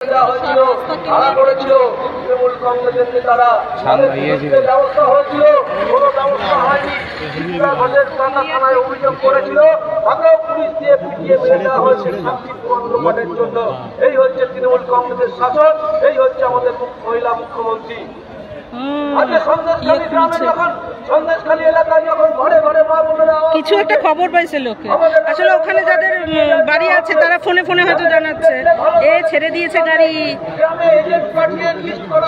তারা করেছিল তৃণমূল কংগ্রেসের নেতারা, ব্যবস্থা হয়েছিল, কোনো ব্যবস্থা হয়নি। থানায় অভিযোগ করেছিল, তাকেও পুলিশ দিয়ে পিটিয়ে মেরে দেওয়া হয়েছে শান্তিপূর্ণ লোপাটের জন্য। এই হচ্ছে তৃণমূল কংগ্রেসের শাসন, এই হচ্ছে আমাদের মহিলা মুখ্যমন্ত্রী। কিছু একটা খবর পাইছে লোকে, আসলে ওখানে যাদের বাড়ি আছে তারা ফোনে ফোনে হয়তো জানাচ্ছে এ ছেড়ে দিয়েছে গাড়ি।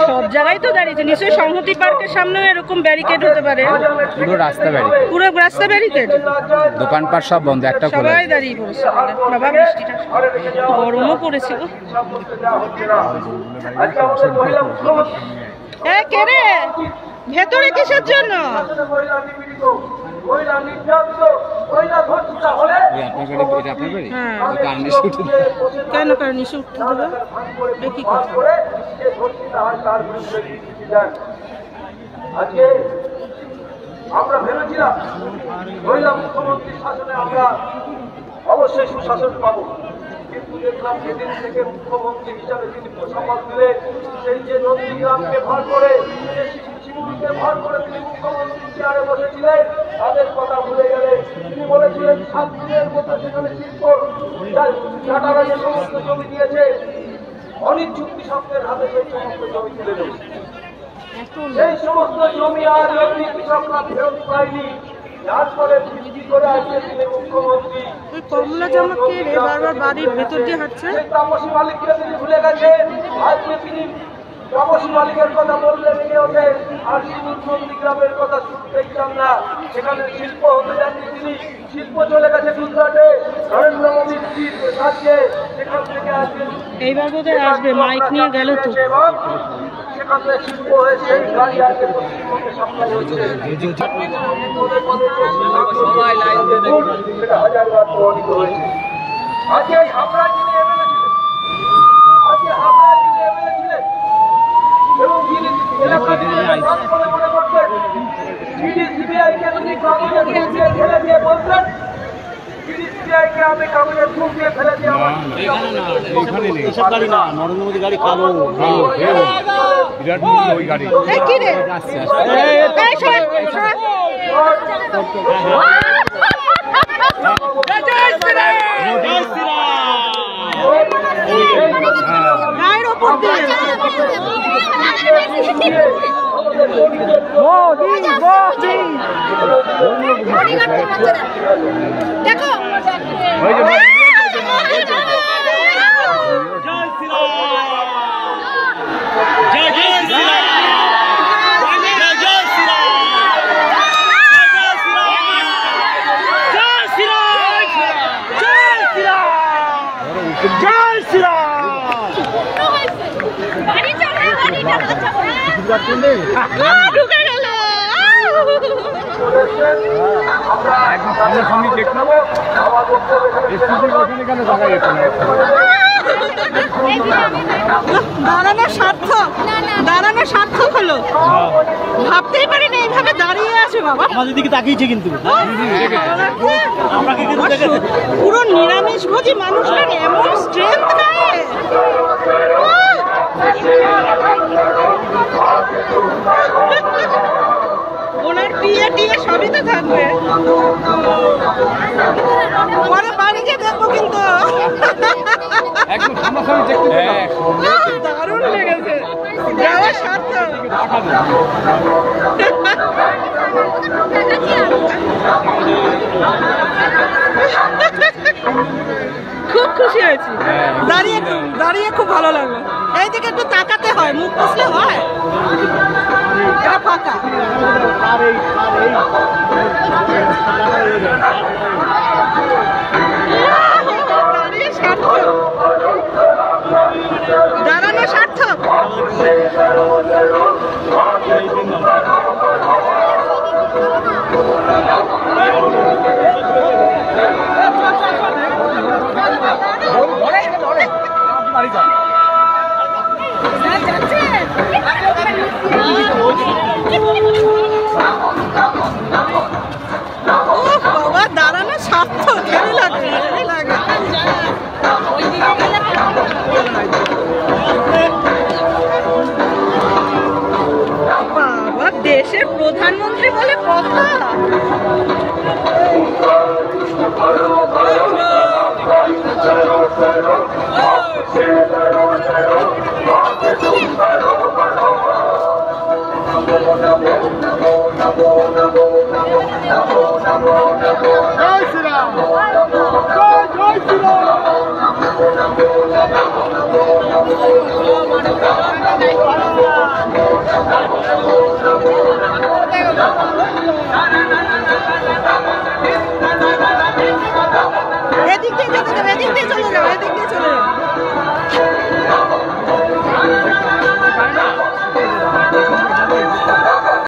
সব জায়গায় তো দাঁড়িয়েছে, নিশ্চয়ই সংহতি পার্কের সামনেও এরকম ব্যারিকেড হতে পারে। পুরো রাস্তা ব্যারিকেড, পুরো রাস্তা ব্যারিকেড, দোকানপাট সব বন্ধ, একটা সবাই দাঁড়িয়ে পড়েছে। বাবা বৃষ্টিটা গরমও পড়েছিল। কে রে ভেতরে কিসের জন্য? কেন কারণ ইস্যু উঠতে দেবে? কি কথা? আজকে আমরা ভেবেছিলাম মহিলা মুখ্যমন্ত্রীর শাসনে আমরা অবশ্যই সুশাসন পাবো, কিন্তু দেখলাম যেদিন থেকে মুখ্যমন্ত্রী হিসাবে তিনি শপথ নিলেন, সেই যে নন্দীগ্রামকে ভর করে, শিমুলকে ভর করে তিনি মুখ্যমন্ত্রী চেয়ারে বসেছিলেন, তাদের কথা ভুলে গেলে তিনি বলেছিলেন 7 দিনের মধ্যে সেখানে শিল্প টাটারা যে সমস্ত জমি দিয়েছে অনিচ্ছুক কৃষকদের হাতে সেই সমস্ত জমি তুলে দেবে। সেই সমস্ত জমি আর কৃষকরা ফেরত পায়নি, যার ফলে বৃষ্টি করে আজকে তিনি মুখ্যমন্ত্রী কমলা জামা কে রে বারবার বাড়ির ভেতর দিয়ে হাঁটছে। তাপসী মালিককে তিনি ভুলে গেছে। আজকে তিনি তাপসী মালিকের কথা বললেন ওঠে, আর নন্দীগ্রামের কথা শুনতেই চান না। সেখানে শিল্প হতে যাননি তিনি, শিল্প চলে গেছে গুজরাটে নরেন্দ্র মোদীর রাজ্যে। সেখান থেকে আজকে এইবার বোধহয় আসবে, মাইক নিয়ে গেল তো। সেখান থেকে শিল্প হয়েছে, এই গাড়ি আজকে পশ্চিমবঙ্গে সাপ্লাই হচ্ছে। হাজারবার প্রমাণিত হয়েছে। আজকে এই হাবড়ায় যিনি এমএলএ ছিলেন, আজকে হাবড়ায় যিনি এমএলএ ছিলেন এবং যিনি এলাকা মনে করতেন, সিবিআইকে তিনি কাগজের মুখ দিয়ে ফেলে দিয়ে বলতেন, সিবিআইকে আমি কাগজের মুখ দিয়ে ফেলে দিয়ে আমার নরেন্দ্র মোদী গাড়ি কালো বিরাট ওই গাড়ি দেখো দাঁড়ানো সার্থক, দাঁড়ানো সার্থক হলো। ভাবতেই পারিনি এইভাবে দাঁড়িয়ে আছে বাবা। আমাদের দিকে তাকিয়েছে কিন্তু পুরো নিরামিষ ভোজী মানুষের এমন স্ট্রেংথ গায়ে। ওনার টিয়ে টিয়ে সবই তো থাকবে, পরে বাড়ি গিয়ে দেখবো। কিন্তু দারুণ লেগেছে, যাওয়া সার্থক। খুব খুশি হয়েছি, দাঁড়িয়ে দাঁড়িয়ে খুব ভালো লাগলো। এইদিকে একটু তাকাতে হয়, মুখ পুষলে হয়। এটা ফাঁকা, দাঁড়িয়ে সার্থক, দাঁড়ানো সার্থক। বাবা দাঁড়ানো সার্থক, হেভি লাগে, হেভি লাগে। এদিক দিয়ে যেতে যাবে, এদিক দিয়ে চলে যাবে, এদিক দিয়ে চলে যাবে।